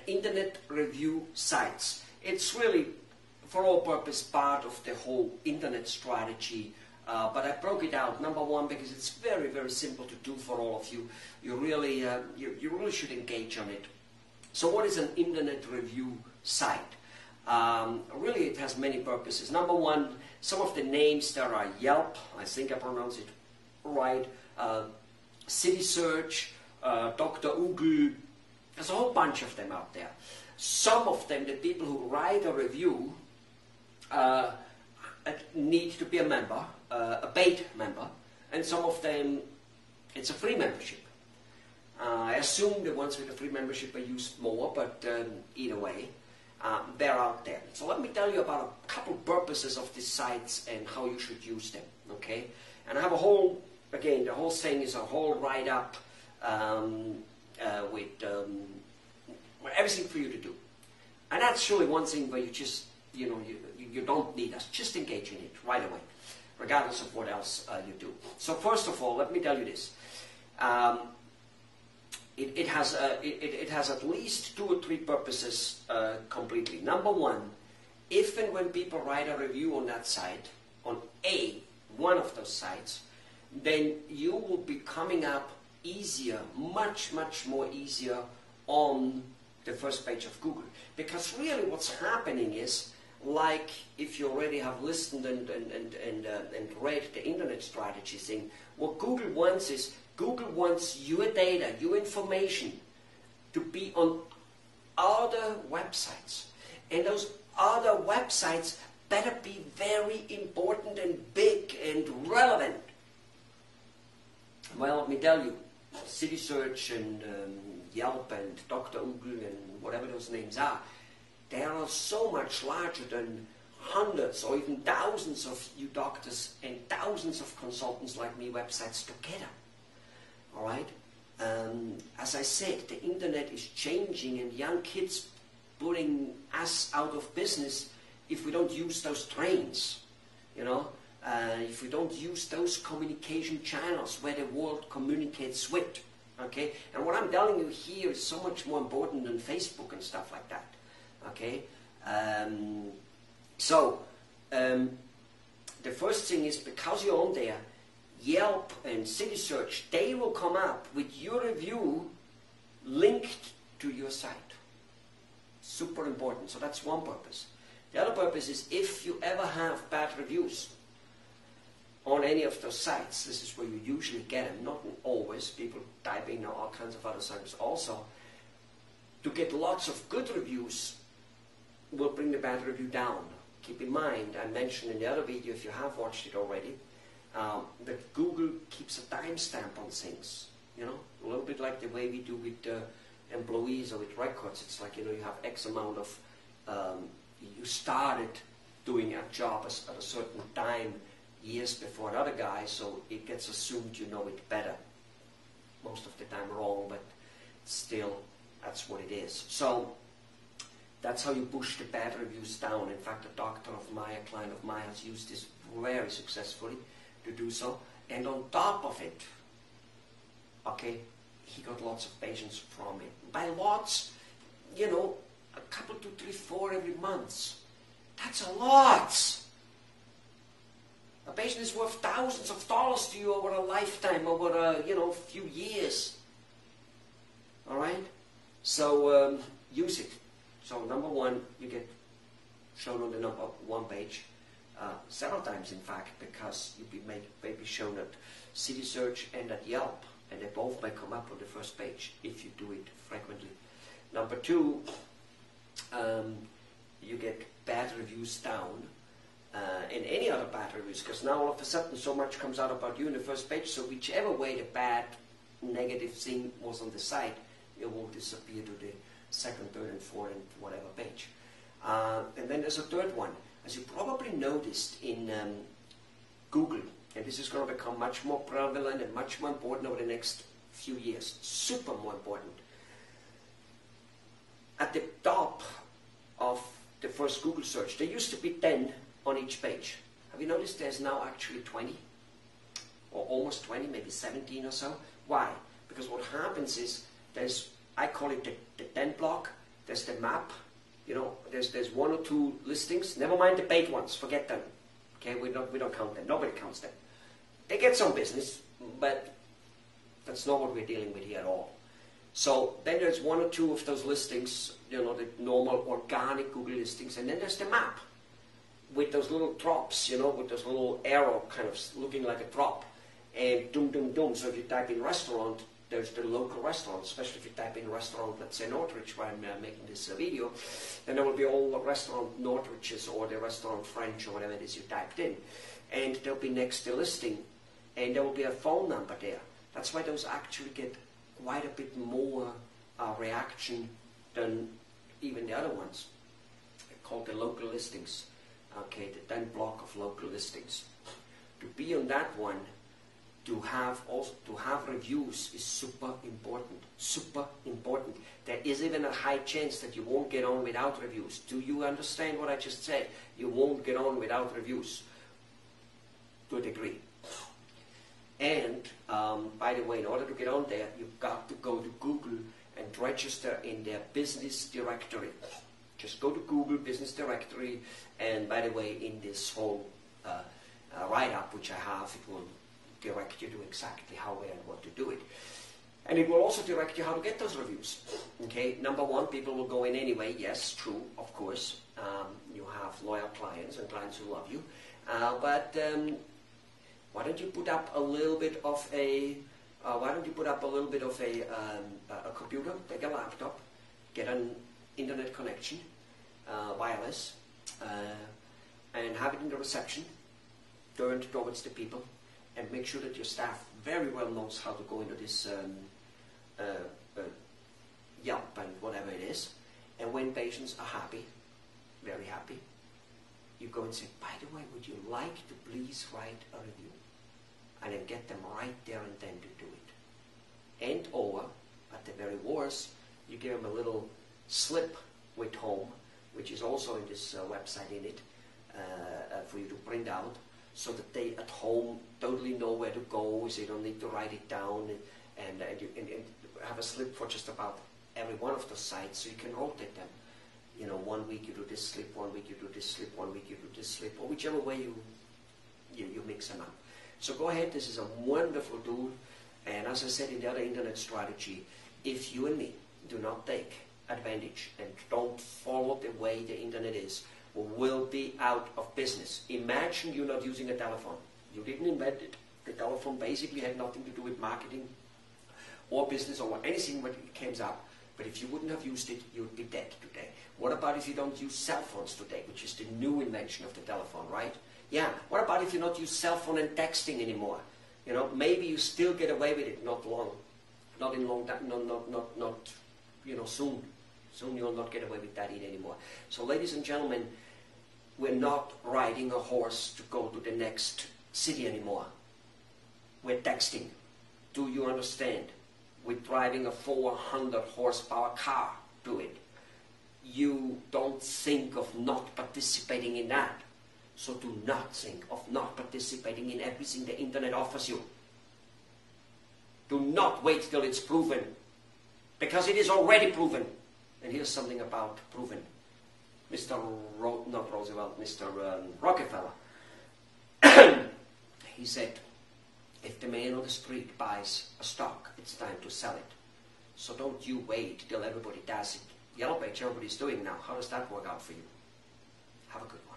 internet review sites. It's really, for all purpose, part of the whole internet strategy. But I broke it out. Number one, because it's very, very simple to do for all of you. You really should engage on it. So what is an internet review site? Really, it has many purposes. Number one, some of the names there are Yelp, I think I pronounce it right, City Search, Dr. Google. There's a whole bunch of them out there. Some of them, the people who write a review, need to be a member, a paid member, and some of them, it's a free membership. I assume the ones with a free membership are used more, but either way, they're out there. So let me tell you about a couple purposes of these sites and how you should use them, okay? And I have a whole, again, the whole thing is a whole write-up with everything for you to do. And that's really one thing where you just, you know, you don't need us. Just engage in it right away, regardless of what else you do. So first of all, let me tell you this. It has at least 2 or 3 purposes completely. Number one, if and when people write a review on that site, on one of those sites, then you will be coming up easier, much more easier on the first page of Google. Because really what's happening is, like if you already have listened and read the internet strategy thing, what Google wants is, Google wants your data, your information to be on other websites. And those other websites better be very important and big and relevant. Well, let me tell you, City Search and Yelp and Dr. Google and whatever those names are, they are so much larger than hundreds or even thousands of you doctors and thousands of consultants like me websites together. All right? As I said, the internet is changing and young kids putting us out of business if we don't use those trains, you know, if we don't use those communication channels where the world communicates with, okay? And what I'm telling you here is so much more important than Facebook and stuff like that, okay? The first thing is, because you're on there, Yelp and City Search, they will come up with your review linked to your site. Super important. So that's one purpose. The other purpose is, if you ever have bad reviews on any of those sites, this is where you usually get them, not always, people type in all kinds of other sites also, to get lots of good reviews will bring the bad review down. Keep in mind, I mentioned in the other video, if you have watched it already, that Google keeps a timestamp on things, you know, a little bit like the way we do with employees or with records. It's like, you know, you have X amount of, you started doing a job at a certain time years before another guy, so it gets assumed you know it better. Most of the time wrong, but still, that's what it is. So that's how you push the bad reviews down. In fact, a doctor of mine, a client of mine, has used this very successfully to do so. And on top of it, okay, he got lots of patients from it. By lots, you know, a couple, 2, 3, 4 every month. That's a lot. A patient is worth thousands of dollars to you over a lifetime, over a, you know, few years. All right? So use it. So number one, you get shown on the number 1 page several times, in fact, because you may be shown at City Search and at Yelp, and they both may come up on the first page if you do it frequently. Number 2, you get bad reviews down. And any other bad reviews, because now all of a sudden so much comes out about you in the first page, so whichever way the bad, negative thing was on the site, it will disappear to the 2nd, 3rd, and 4th, and whatever page. And then there's a 3rd one. As you probably noticed in Google, and this is going to become much more prevalent and much more important over the next few years, super more important. At the top of the first Google search, there used to be 10 on each page. Have you noticed there's now actually 20? Or almost 20, maybe 17 or so? Why? Because what happens is there's I call it the 10 block. There's the map. You know, there's 1 or 2 listings. Never mind the paid ones. Forget them. Okay, we don't count them. Nobody counts them. They get some business, but that's not what we're dealing with here at all. So then there's 1 or 2 of those listings, you know, the normal organic Google listings, and then there's the map with those little drops, you know, with those little arrow kind of looking like a drop, and doom, doom, doom. So if you type in restaurant, there's the local restaurant, especially if you type in restaurant, let's say Northridge, where I'm making this video, then there will be all the restaurant Northridges or the restaurant French or whatever it is you typed in. And there'll be next the listing, and there will be a phone number there. That's why those actually get quite a bit more reaction than even the other ones. They're called the local listings. Okay, the 10 block of local listings. To be on that one, to have reviews is super important. Super important. There is even a high chance that you won't get on without reviews. Do you understand what I just said? You won't get on without reviews. To a degree. And by the way, in order to get on there, you've got to go to Google and register in their business directory. Just go to Google Business Directory, and by the way, in this whole write-up which I have, it will direct you to exactly how, where, and what to do it. And it will also direct you how to get those reviews. Okay, number 1, people will go in anyway. Yes, true, of course. You have loyal clients and clients who love you. But why don't you put up a little bit of a computer, take a laptop, get an internet connection, wireless, and have it in the reception, turned towards the people, and make sure that your staff very well knows how to go into this Yelp and whatever it is. And when patients are happy, very happy, you go and say, by the way, would you like to please write a review? And then get them right there and then to do it. And or, at the very worst, you give them a little slip with home, which is also in this website in it, for you to print out, so that they at home totally know where to go, so you don't need to write it down, and have a slip for just about every one of the sites, so you can rotate them. You know, 1 week you do this slip, 1 week you do this slip, 1 week you do this slip, or whichever way you mix them up. So go ahead, this is a wonderful tool, and as I said in the other internet strategy, if you and me do not take advantage and don't follow the way the internet is, we will be out of business. Imagine you're not using a telephone. You didn't invent it. The telephone basically had nothing to do with marketing or business or anything when it came up. But if you wouldn't have used it, you'd be dead today. What about if you don't use cell phones today, which is the new invention of the telephone, right? Yeah, what about if you don't use cell phone and texting anymore? You know, maybe you still get away with it, not soon. Soon you'll not get away with that anymore. So ladies and gentlemen, we're not riding a horse to go to the next city anymore. We're texting. Do you understand? We're driving a 400 horsepower car to it. You don't think of not participating in that. So do not think of not participating in everything the internet offers you. Do not wait till it's proven, because it is already proven. And here's something about proven. Mr. Rockefeller, he said, if the man on the street buys a stock, it's time to sell it. So don't you wait till everybody does it. Yellow Page, everybody's doing now. How does that work out for you? Have a good one.